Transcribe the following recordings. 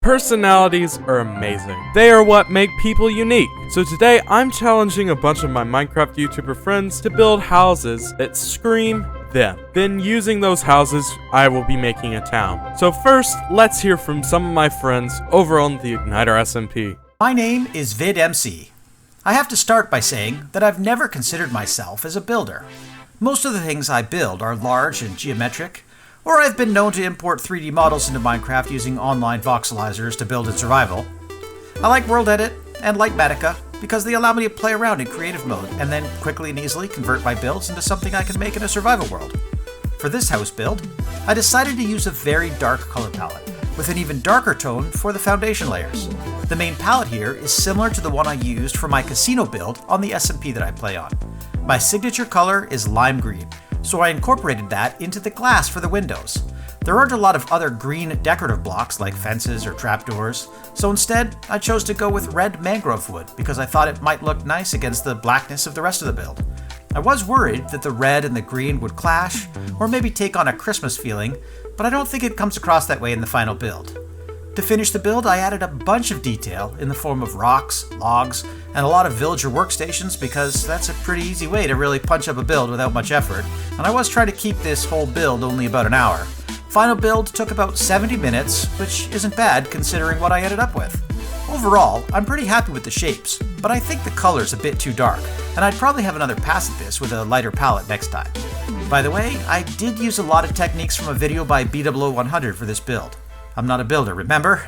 Personalities are amazing. They are what make people unique. So today I'm challenging a bunch of my Minecraft YouTuber friends to build houses that scream them. Then using those houses, I will be making a town. So first, let's hear from some of my friends over on the Igniter SMP. My name is VidMC. I have to start by saying that I've never considered myself as a builder. Most of the things I build are large and geometric, or I've been known to import 3D models into Minecraft using online voxelizers to build in survival. I like World Edit and Litematica because they allow me to play around in creative mode and then quickly and easily convert my builds into something I can make in a survival world. For this house build, I decided to use a very dark color palette with an even darker tone for the foundation layers. The main palette here is similar to the one I used for my casino build on the SMP that I play on. My signature color is lime green, so I incorporated that into the glass for the windows. There aren't a lot of other green decorative blocks like fences or trapdoors, so instead I chose to go with red mangrove wood because I thought it might look nice against the blackness of the rest of the build. I was worried that the red and the green would clash, or maybe take on a Christmas feeling, but I don't think it comes across that way in the final build. To finish the build, I added a bunch of detail in the form of rocks, logs, and a lot of villager workstations because that's a pretty easy way to really punch up a build without much effort, and I was trying to keep this whole build only about an hour. Final build took about 70 minutes, which isn't bad considering what I ended up with. Overall, I'm pretty happy with the shapes, but I think the color's a bit too dark, and I'd probably have another pass at this with a lighter palette next time. By the way, I did use a lot of techniques from a video by BW100 for this build. I'm not a builder, remember?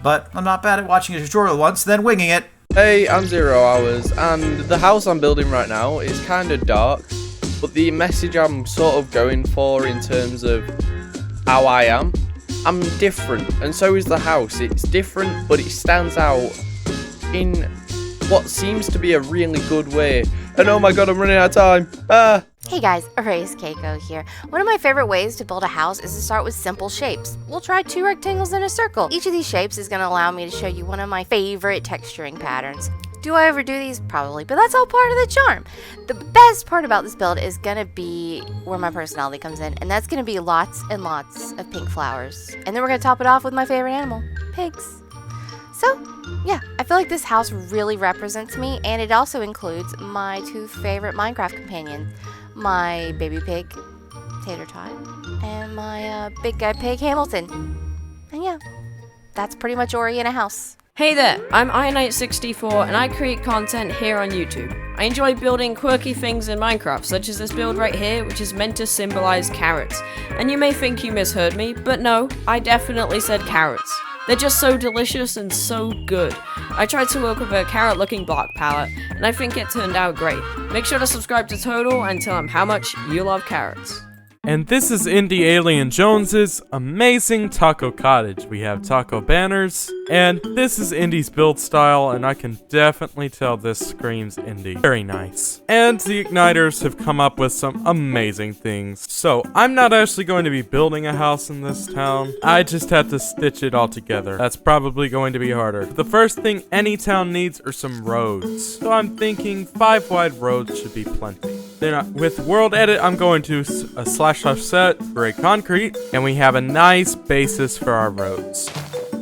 But I'm not bad at watching a tutorial once, then winging it. Hey, I'm 0 Hours, and the house I'm building right now is kind of dark, but the message I'm sort of going for in terms of how I am, I'm different, and so is the house. It's different, but it stands out in what seems to be a really good way. And oh my god, I'm running out of time. Hey guys, Erase Keiko here. One of my favorite ways to build a house is to start with simple shapes. We'll try 2 rectangles and a circle. Each of these shapes is going to allow me to show you one of my favorite texturing patterns. Do I ever do these? Probably, but that's all part of the charm. The best part about this build is going to be where my personality comes in, and that's going to be lots and lots of pink flowers. And then we're going to top it off with my favorite animal, pigs. So, yeah, I feel like this house really represents me, and it also includes my 2 favorite Minecraft companions. My baby pig, Tater Tot, and my big guy pig, Hamilton. And yeah, that's pretty much Ori in a house. Hey there, I'm Ironite64 and I create content here on YouTube. I enjoy building quirky things in Minecraft, such as this build right here, which is meant to symbolize carrots. And you may think you misheard me, but no, I definitely said carrots. They're just so delicious and so good. I tried to work with a carrot-looking block palette, and I think it turned out great. Make sure to subscribe to Total and tell him how much you love carrots. And this is Indie Alien Jones's amazing taco cottage. We have taco banners, and this is Indie's build style, and I can definitely tell this screams Indie. Very nice. And the Igniters have come up with some amazing things. So, I'm not actually going to be building a house in this town. I just have to stitch it all together. That's probably going to be harder. The first thing any town needs are some roads. So I'm thinking 5 wide roads should be plenty. Then with World Edit, I'm going to a /set, gray concrete, and we have a nice basis for our roads.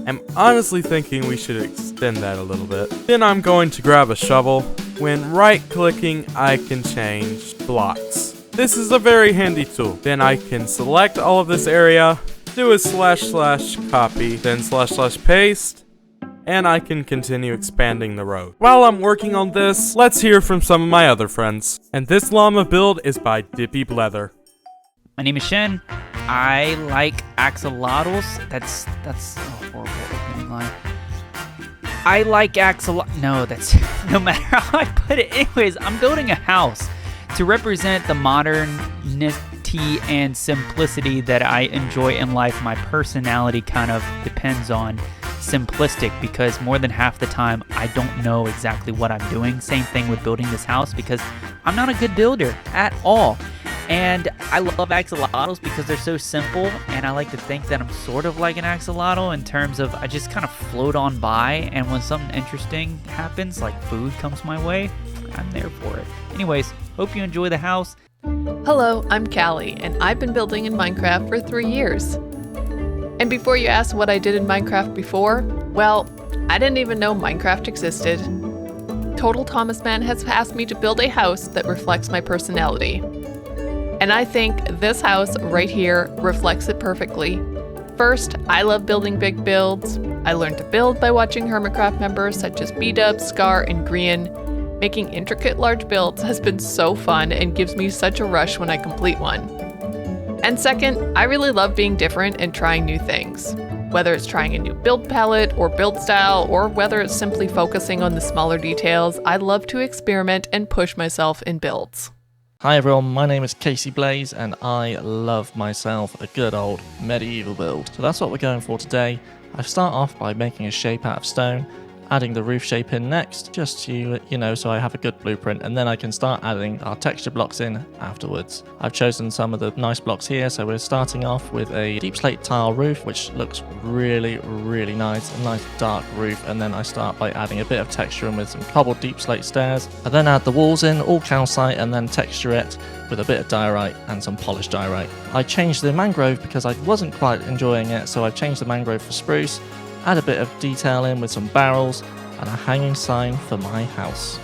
I'm honestly thinking we should extend that a little bit. Then I'm going to grab a shovel. When right-clicking, I can change blocks. This is a very handy tool. Then I can select all of this area, do a / copy, then / paste, and I can continue expanding the road. While I'm working on this, let's hear from some of my other friends. And this llama build is by Dippy Blether. My name is Shen. I like axolotls. That's a horrible opening line. I like no, that's no matter how I put it. Anyways, I'm building a house to represent the modernity and simplicity that I enjoy in life. My personality kind of depends on simplistic because more than half the time I don't know exactly what I'm doing. Same thing with building this house because I'm not a good builder at all. And I love axolotls because they're so simple, and I like to think that I'm sort of like an axolotl in terms of I just kind of float on by, and when something interesting happens, like food comes my way, I'm there for it. Anyways, hope you enjoy the house. Hello, I'm Callie, and I've been building in Minecraft for 3 years. And before you ask what I did in Minecraft before, well, I didn't even know Minecraft existed. Total Thomas Man has asked me to build a house that reflects my personality. And I think this house right here reflects it perfectly. First, I love building big builds. I learned to build by watching Hermitcraft members such as B-Dub, Scar, and Grian. Making intricate large builds has been so fun and gives me such a rush when I complete one. And second, I really love being different and trying new things. Whether it's trying a new build palette or build style, or whether it's simply focusing on the smaller details, I love to experiment and push myself in builds. Hi everyone, my name is Casey Blaze and I love myself a good old medieval build. So that's what we're going for today. I start off by making a shape out of stone, adding the roof shape in next, just to, so I have a good blueprint, and then I can start adding our texture blocks in afterwards. I've chosen some of the nice blocks here, so we're starting off with a deep slate tile roof, which looks really, really nice, a nice dark roof, and then I start by adding a bit of texture in with some cobbled deep slate stairs. I then add the walls in, all calcite, and then texture it with a bit of diorite and some polished diorite. I changed the mangrove because I wasn't quite enjoying it, so I've changed the mangrove for spruce, add a bit of detail in with some barrels and a hanging sign for my house.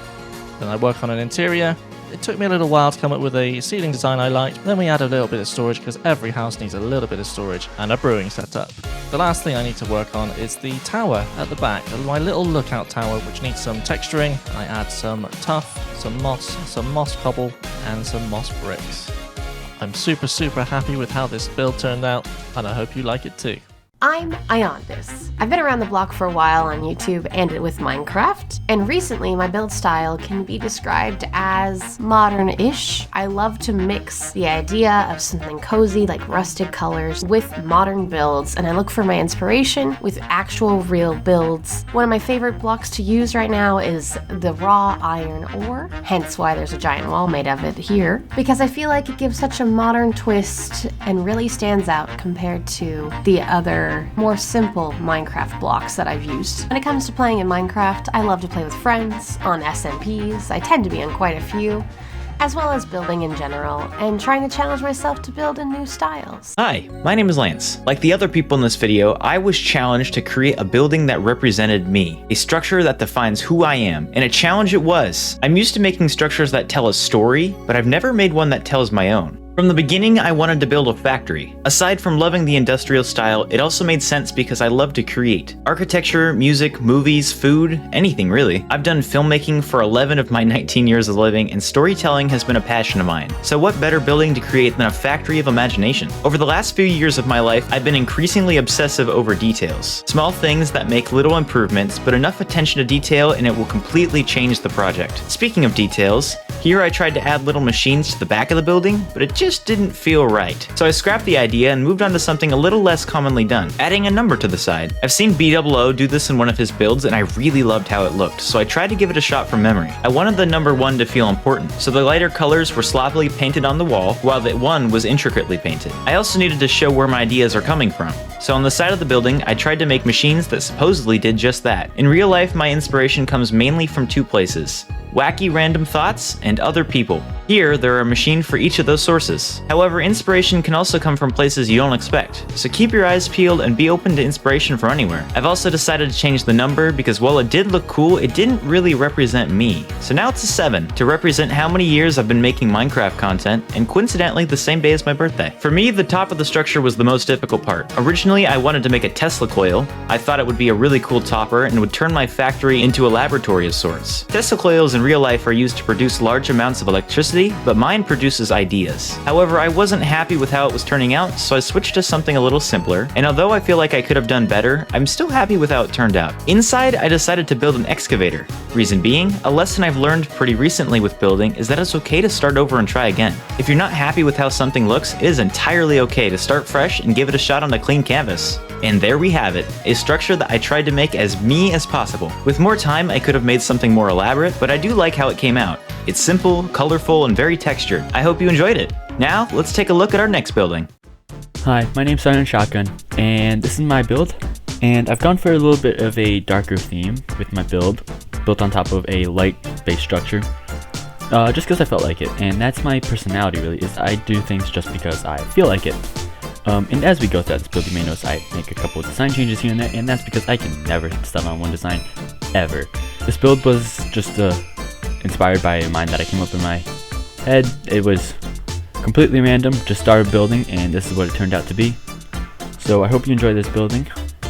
Then I work on an interior. It took me a little while to come up with a ceiling design I liked. Then we add a little bit of storage because every house needs a little bit of storage, and a brewing setup. The last thing I need to work on is the tower at the back, my little lookout tower, which needs some texturing. I add some tuff, some moss cobble, and some moss bricks. I'm super happy with how this build turned out, and I hope you like it too. I'm Iondis. I've been around the block for a while on YouTube and with Minecraft, and recently my build style can be described as modern-ish. I love to mix the idea of something cozy like rusted colors with modern builds, and I look for my inspiration with actual real builds. One of my favorite blocks to use right now is the raw iron ore, hence why there's a giant wall made of it here, because I feel like it gives such a modern twist and really stands out compared to the other more simple Minecraft blocks that I've used. When it comes to playing in Minecraft, I love to play with friends, on SMPs, I tend to be on quite a few, as well as building in general, and trying to challenge myself to build in new styles. Hi, my name is Lance. Like the other people in this video, I was challenged to create a building that represented me, a structure that defines who I am, and a challenge it was. I'm used to making structures that tell a story, but I've never made one that tells my own. From the beginning, I wanted to build a factory. Aside from loving the industrial style, it also made sense because I love to create. Architecture, music, movies, food, anything really. I've done filmmaking for 11 of my 19 years of living, and storytelling has been a passion of mine. So what better building to create than a factory of imagination? Over the last few years of my life, I've been increasingly obsessive over details. Small things that make little improvements, but enough attention to detail and it will completely change the project. Speaking of details, here I tried to add little machines to the back of the building, but it just didn't feel right. So I scrapped the idea and moved on to something a little less commonly done, adding a number to the side. I've seen B00 do this in one of his builds and I really loved how it looked, so I tried to give it a shot from memory. I wanted the number 1 to feel important, so the lighter colors were sloppily painted on the wall, while the 1 was intricately painted. I also needed to show where my ideas are coming from. So on the side of the building, I tried to make machines that supposedly did just that. In real life, my inspiration comes mainly from 2 places: wacky random thoughts and other people. Here, there are a machine for each of those sources. However, inspiration can also come from places you don't expect, so keep your eyes peeled and be open to inspiration from anywhere. I've also decided to change the number because while it did look cool, it didn't really represent me. So now it's a 7, to represent how many years I've been making Minecraft content, and coincidentally the same day as my birthday. For me, the top of the structure was the most difficult part. Originally, I wanted to make a Tesla coil. I thought it would be a really cool topper and would turn my factory into a laboratory of sorts. Tesla coils in real life are used to produce large amounts of electricity, but mine produces ideas. However, I wasn't happy with how it was turning out, so I switched to something a little simpler, and although I feel like I could have done better, I'm still happy with how it turned out. Inside, I decided to build an excavator. Reason being, a lesson I've learned pretty recently with building is that it's okay to start over and try again. If you're not happy with how something looks, it is entirely okay to start fresh and give it a shot on a clean canvas. And there we have it, a structure that I tried to make as me as possible. With more time, I could have made something more elaborate, but I do like how it came out. It's simple, colorful, and very textured. I hope you enjoyed it. Now, let's take a look at our next building. Hi, my name's Silent Shotgun, and this is my build. And I've gone for a little bit of a darker theme with my build, built on top of a light base structure, just because I felt like it. And that's my personality really, is I do things just because I feel like it. And as we go throughout this build, you may notice I make a couple of design changes here and there, and that's because I can never settle on one design, ever. This build was just inspired by a mind that I came up in my head. It was completely random, just started building, and this is what it turned out to be. So I hope you enjoy this building,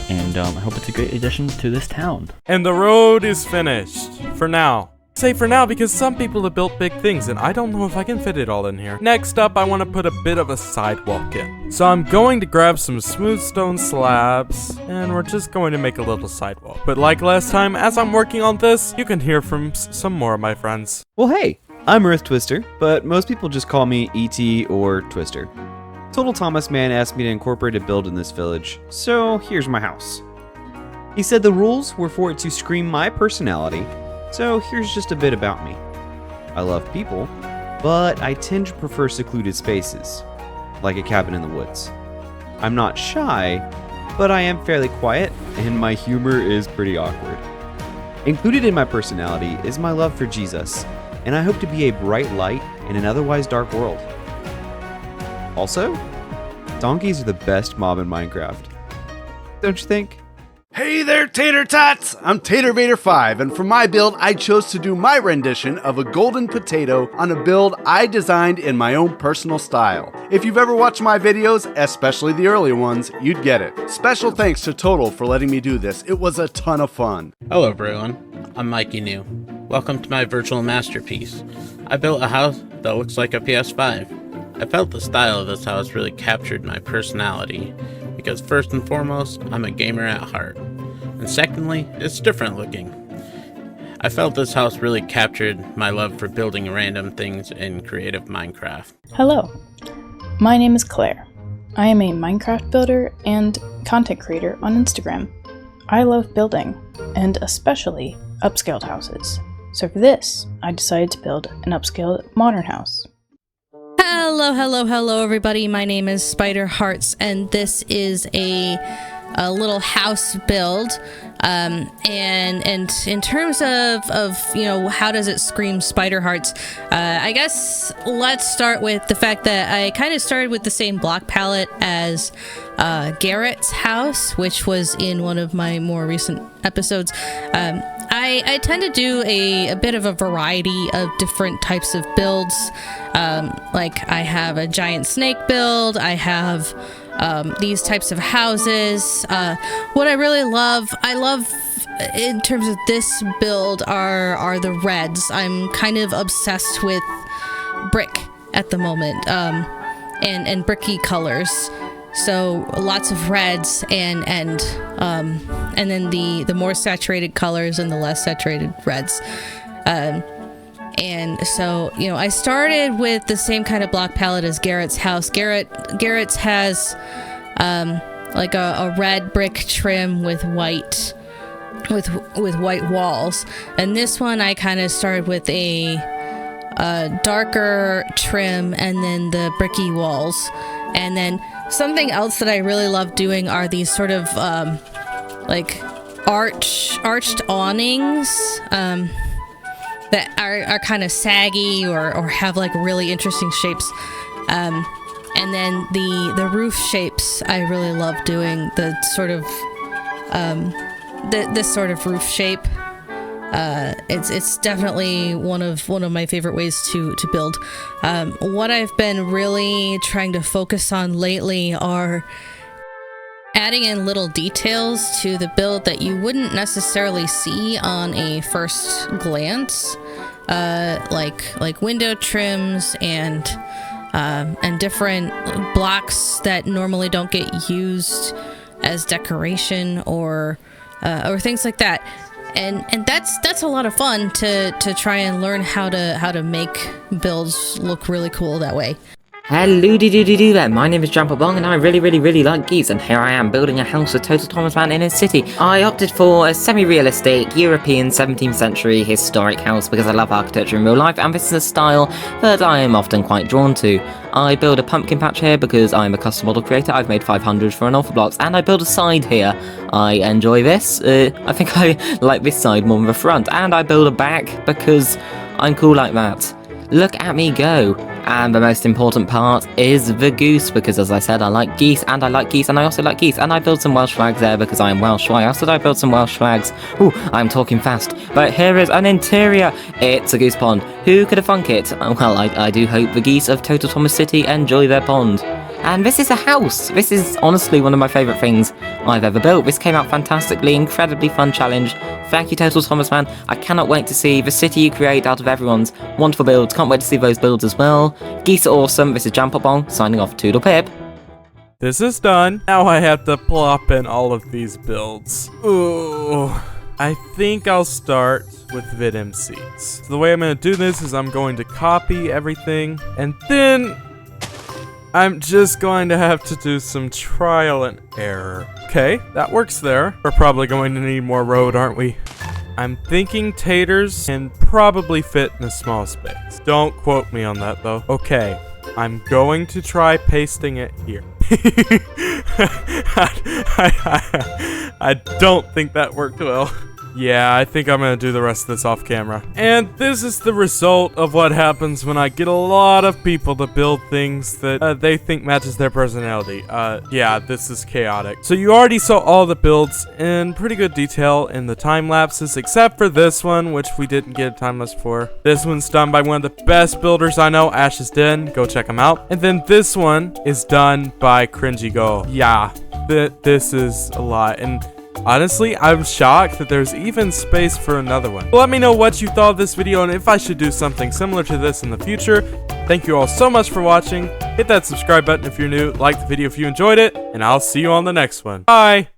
and I hope it's a great addition to this town. And the road is finished. For now. Say for now because some people have built big things and I don't know if I can fit it all in here. Next up, I want to put a bit of a sidewalk in. So I'm going to grab some smooth stone slabs and we're just going to make a little sidewalk. But like last time, as I'm working on this, you can hear from some more of my friends. Well, hey, I'm Earth Twister, but most people just call me ET or Twister. Total Thomas Man asked me to incorporate a build in this village, so here's my house. He said the rules were for it to scream my personality, so here's just a bit about me. I love people, but I tend to prefer secluded spaces, like a cabin in the woods. I'm not shy, but I am fairly quiet, and my humor is pretty awkward. Included in my personality is my love for Jesus, and I hope to be a bright light in an otherwise dark world. Also, donkeys are the best mob in Minecraft. Don't you think? Hey there, Tater Tots! I'm TaterVader5, and for my build, I chose to do my rendition of a golden potato on a build I designed in my own personal style. If you've ever watched my videos, especially the early ones, you'd get it. Special thanks to Total for letting me do this. It was a ton of fun. Hello everyone, I'm Mikey New. Welcome to my virtual masterpiece. I built a house that looks like a PS5. I felt the style of this house really captured my personality, because first and foremost, I'm a gamer at heart, and secondly, it's different looking. I felt this house really captured my love for building random things in creative Minecraft. Hello, my name is Claire. I am a Minecraft builder and content creator on Instagram. I love building, and especially upscaled houses. So for this, I decided to build an upscaled modern house. Hello everybody, my name is Spider Hearts and this is a little house build, and in terms of you know, how does it scream Spider Hearts, I guess let's start with the fact that I kind of started with the same block palette as Garrett's house, which was in one of my more recent episodes. I tend to do a bit of a variety of different types of builds. Like I have a giant snake build, I have these types of houses. What I really love, in terms of this build are the reds. I'm kind of obsessed with brick at the moment, and bricky colors. So lots of reds and then the more saturated colors and the less saturated reds. And so, you know, I started with the same kind of block palette as Garrett's house. Garrett's has like a red brick trim with white walls, and this one I kind of started with a darker trim and then the bricky walls. And then something else that I really love doing are these sort of like arched awnings that are kind of saggy or have like really interesting shapes. And then the roof shapes, I really love doing the sort of this sort of roof shape. It's definitely one of my favorite ways to build. What I've been really trying to focus on lately are adding in little details to the build that you wouldn't necessarily see on a first glance, like window trims and different blocks that normally don't get used as decoration or things like that. And that's a lot of fun to try and learn how to make builds look really cool that way. Hello doo there, my name is Jumper Bong and I really like geese, and here I am building a house with Total Thomas Man in his city. I opted for a semi-realistic European 17th century historic house because I love architecture in real life, and this is a style that I am often quite drawn to. I build a pumpkin patch here because I'm a custom model creator. I've made 500 for an alpha blocks, and I build a side here. I enjoy this. I think I like this side more than the front, and I build a back because I'm cool like that. Look at me go. And the most important part is the goose, because as I said, I like geese, and I like geese, and I also like geese, and I built some Welsh flags there because I am Welsh. Why else did I build some Welsh flags? Ooh, I'm talking fast. But here is an interior. It's a goose pond. Who could have thunk it? Well, I do hope the geese of Total Thomas City enjoy their pond. And this is a house. This is honestly one of my favourite things I've ever built. This came out fantastically, incredibly fun challenge. Thank you, Total Thomas Man. I cannot wait to see the city you create out of everyone's wonderful builds. Can't wait to see those builds as well. Geese are awesome. This is Jampopong signing off. Toodle pip. This is done. Now I have to plop in all of these builds. Ooh. I think I'll start with VidMCs. So the way I'm going to do this is I'm going to copy everything, and then I'm just going to have to do some trial and error. Okay, that works there. We're probably going to need more road, aren't we? I'm thinking taters can probably fit in a small space. Don't quote me on that, though. Okay, I'm going to try pasting it here. I don't think that worked well. Yeah, I think I'm gonna do the rest of this off camera. And this is the result of what happens when I get a lot of people to build things that they think matches their personality. Yeah, this is chaotic. So you already saw all the builds in pretty good detail in the time lapses, except for this one, which we didn't get a time lapse for. This one's done by one of the best builders I know, Ash's Den. Go check him out. And then this one is done by Cringy Go. Yeah, this is a lot. And honestly, I'm shocked that there's even space for another one. Let me know what you thought of this video and if I should do something similar to this in the future. Thank you all so much for watching. Hit that subscribe button if you're new, like the video if you enjoyed it, and I'll see you on the next one. Bye!